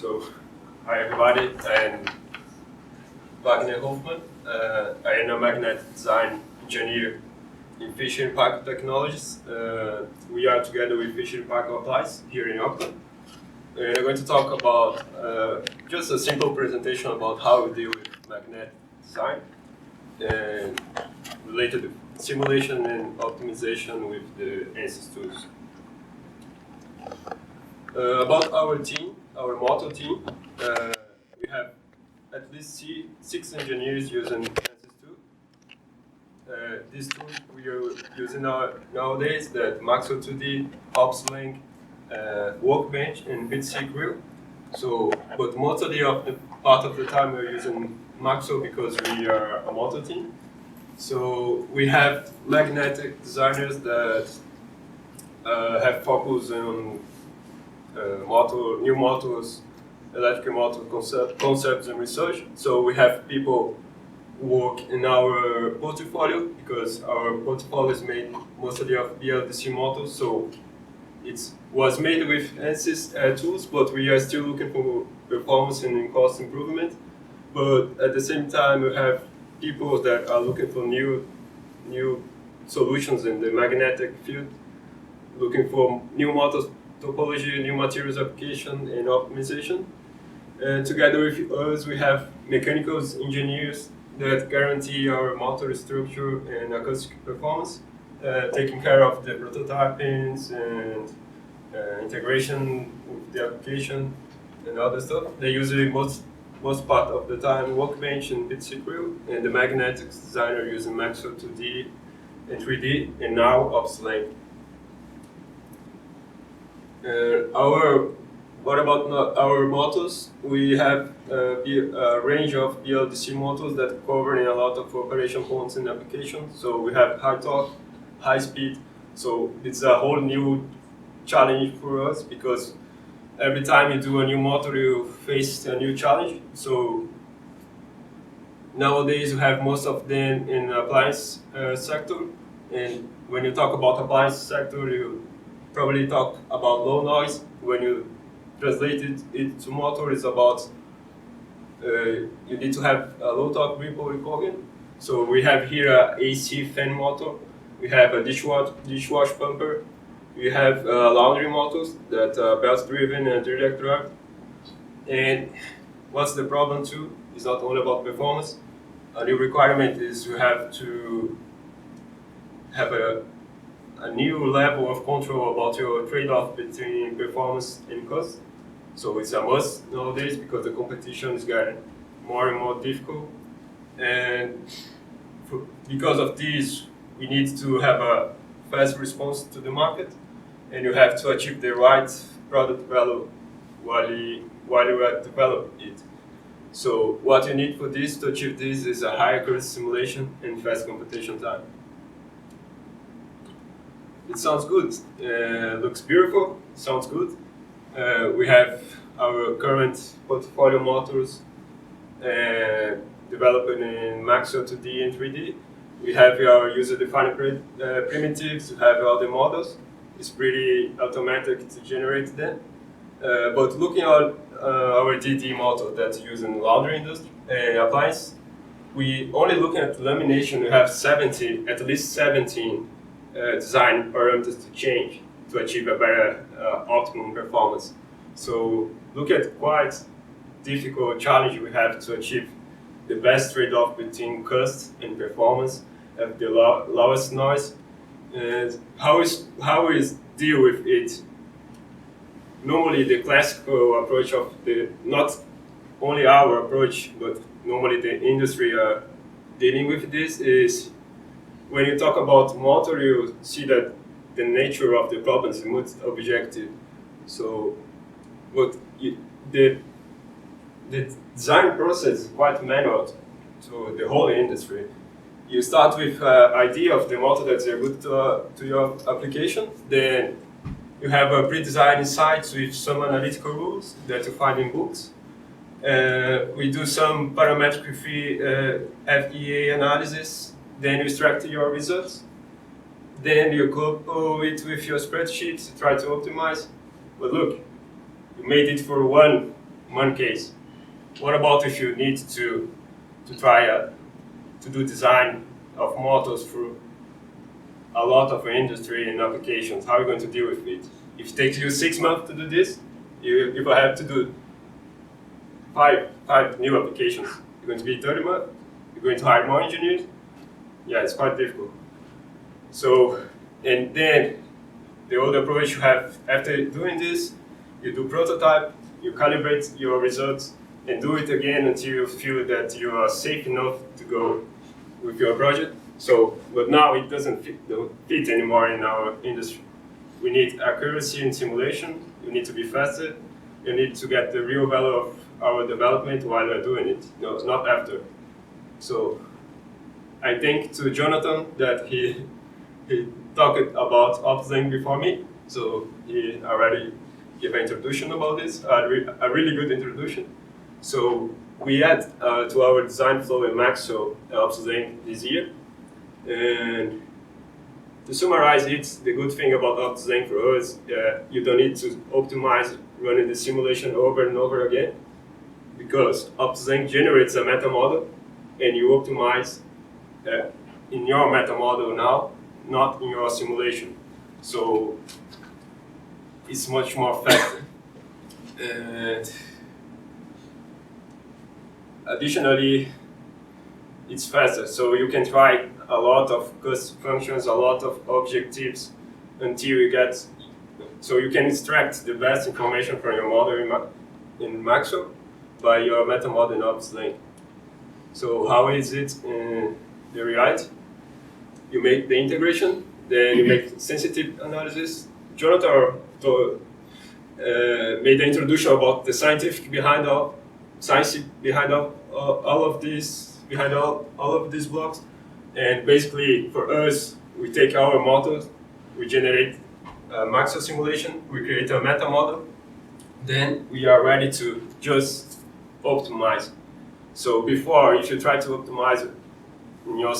So, hi everybody, I'm Wagner Hofmann. I am a magnetic design engineer in Fisher Paykel Technologies. We are together with Fisher Paykel Applies here in Auckland. And we're going to talk about just a simple presentation about how we deal with magnetic design and related to simulation and optimization with the ANSYS tools. About our team, our Moto team, we have at least six engineers using ANSYS 2. This tool we are using nowadays, that Maxwell 2D, OpsLink, Workbench, and BitSig Grill. So, but most of the part of the time we're using Maxwell because we are a Moto team. So we have magnetic designers that have focus on new motors, electric motor concepts and research. So we have people work in our portfolio because our portfolio is made mostly of BLDC motors. So it was made with ANSYS tools, but we are still looking for performance and cost improvement. But at the same time, we have people that are looking for new solutions in the magnetic field, looking for new motors topology, new materials application, and optimization. And together with us, we have mechanical engineers that guarantee our motor structure and acoustic performance, taking care of the prototypings and integration with the application and other stuff. They usually most part of the time Workbench and BitSig Grill, and the magnetics designer using Maxwell 2D and 3D, and now OpsLink. What about our motors? We have a range of BLDC motors that cover in a lot of operation points and applications. So we have high torque, high speed. So it's a whole new challenge for us because every time you do a new motor, you face a new challenge. So nowadays you have most of them in the appliance sector. And when you talk about appliance sector, you probably talk about low noise. When you translate it to motor, it's about you need to have a low torque ripple recording. So we have here a AC fan motor. We have a dishwash pumper. We have laundry motors that are belt driven and direct drive. And what's the problem too? It's not only about performance. A new requirement is you have to have a new level of control about your trade-off between performance and cost. So it's a must nowadays because the competition is getting more and more difficult. And because of this, we need to have a fast response to the market, and you have to achieve the right product value while you are developing it. So what you need for this to achieve this is a high accuracy simulation and fast computation time. It sounds good, looks beautiful, sounds good. We have our current portfolio motors developed in Maxwell 2D and 3D. We have our user-defined primitives, we have all the models. It's pretty automatic to generate them. But looking at our DD motor that's used in the laundry industry appliance, we only looking at lamination, we have at least 17 design parameters to change to achieve a better optimum performance. So look at quite difficult challenge we have to achieve the best trade-off between cost and performance at the lowest noise. And how is deal with it? Normally the classical approach of not only our approach, but normally the industry are dealing with this is when you talk about motor, you see that the nature of the problem is multi-objective. So, but the design process is quite manual to the whole industry. You start with idea of the motor that's good to your application. Then you have a pre-designed insights with some analytical rules that you find in books. We do some parametric-free FEA analysis. Then you extract your results. Then you couple it with your spreadsheet to try to optimize. But look, you made it for one one case. What about if you need to try to do design of motors through a lot of industry and applications? How are you going to deal with it? If it takes you 6 months to do this, you will have to do five new applications. You're going to be 30 months. You're going to hire more engineers. Yeah, it's quite difficult. So, and then the other approach you have after doing this, you do prototype, you calibrate your results, and do it again until you feel that you are safe enough to go with your project. So, but now it doesn't fit anymore in our industry. We need accuracy in simulation. You need to be faster. You need to get the real value of our development while we're doing it, not after. So, I think to Jonathan that he talked about OptiZeng before me, so he already gave an introduction about this, a really good introduction. So we add to our design flow in Maxo OptiZeng this year, and to summarize it, the good thing about OptiZeng for us, you don't need to optimize running the simulation over and over again, because OptiZeng generates a meta model, and you optimize in your meta model now, not in your simulation. So it's much more faster. And additionally, it's faster. So you can try a lot of custom functions, a lot of objectives until you get, so you can extract the best information from your model in Maxo by your meta model in OptiZeng. So how is it in the reality? You make the integration, then you make sensitive analysis. Jonathan made the introduction about the scientific behind all of these blocks. And basically, for us, we take our models, we generate a Maxo simulation, we create a meta model, then we are ready to just optimize. So before, if you try to optimize in your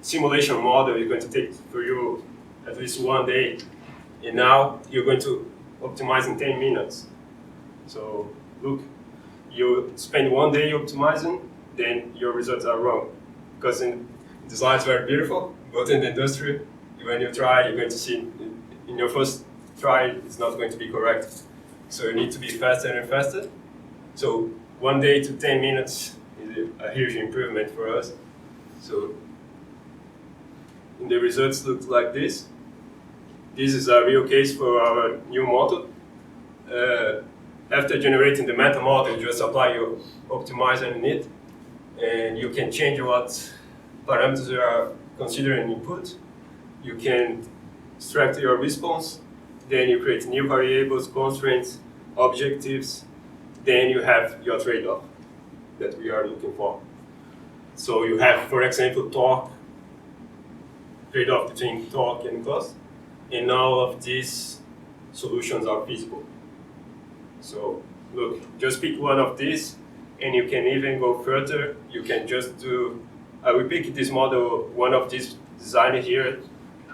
simulation model, it's going to take for you at least 1 day, and now you're going to optimize in 10 minutes. So look, you spend 1 day optimizing, then your results are wrong. Because the slides were beautiful, but in the industry, when you try, you're going to see in your first try, it's not going to be correct. So you need to be faster and faster. So 1 day to 10 minutes is a huge improvement for us. So the results look like this. This is a real case for our new model. After generating the meta model, you just apply your optimizer in it, and you can change what parameters you are considering input. You can extract your response, then you create new variables, constraints, objectives, then you have your trade-off that we are looking for. So you have, for example, torque, trade-off between torque and cost, and all of these solutions are feasible. So look, just pick one of these, and you can even go further. You can just do, I will pick this model, one of these design here,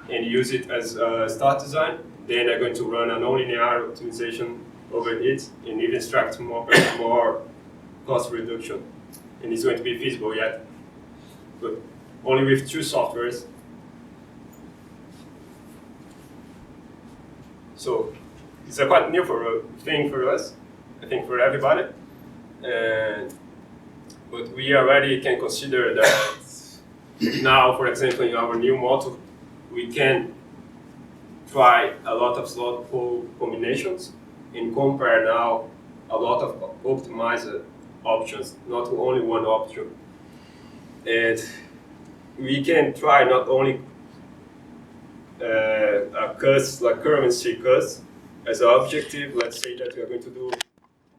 and use it as a start design. Then I'm going to run a nonlinear optimization over it, and even extract more cost reduction. And it's going to be feasible yet, but only with 2 softwares. So it's a quite new thing for us, I think for everybody. But we already can consider that now, for example, in our new model, we can try a lot of slot pool combinations and compare now a lot of optimizer options, not only one option. And we can try not only a cost, like currency cost, as an objective. Let's say that we are going to do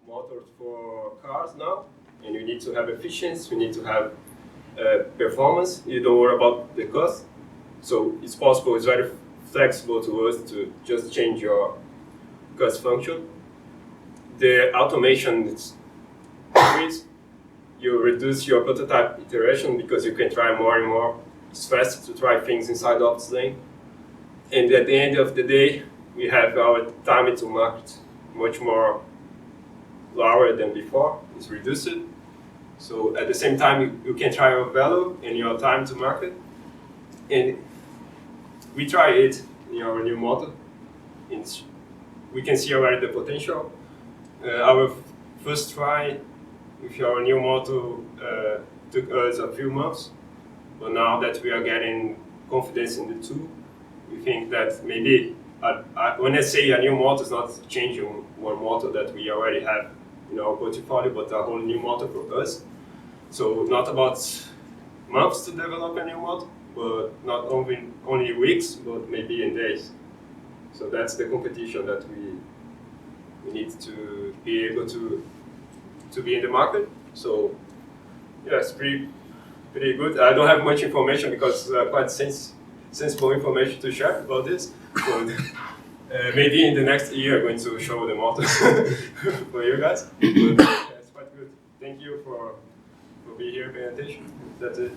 motors for cars now, and you need to have efficiency, you need to have performance, you don't worry about the cost. So it's possible, it's very flexible to us to just change your cost function. The automation is increased. You reduce your prototype iteration because you can try more and more. It's faster to try things inside OptiZeng. And at the end of the day, we have our time to market much more lower than before. It's reduced. So at the same time, you can try your value and your time to market. And we try it in our new model. We can see already the potential. Our first try with our new model took us a few months, but now that we are getting confidence in the tool, we think that maybe, when I say a new model, it's not changing one model that we already have in our portfolio, but a whole new model for us. So not about months to develop a new model, but not only weeks, but maybe in days. So that's the competition that we need to be able to be in the market. So yeah, it's pretty good. I don't have much information because quite sensible information to share about this. But maybe in the next year, I'm going to show the model for you guys. But yeah, it's quite good. Thank you for being here, paying attention. That's it.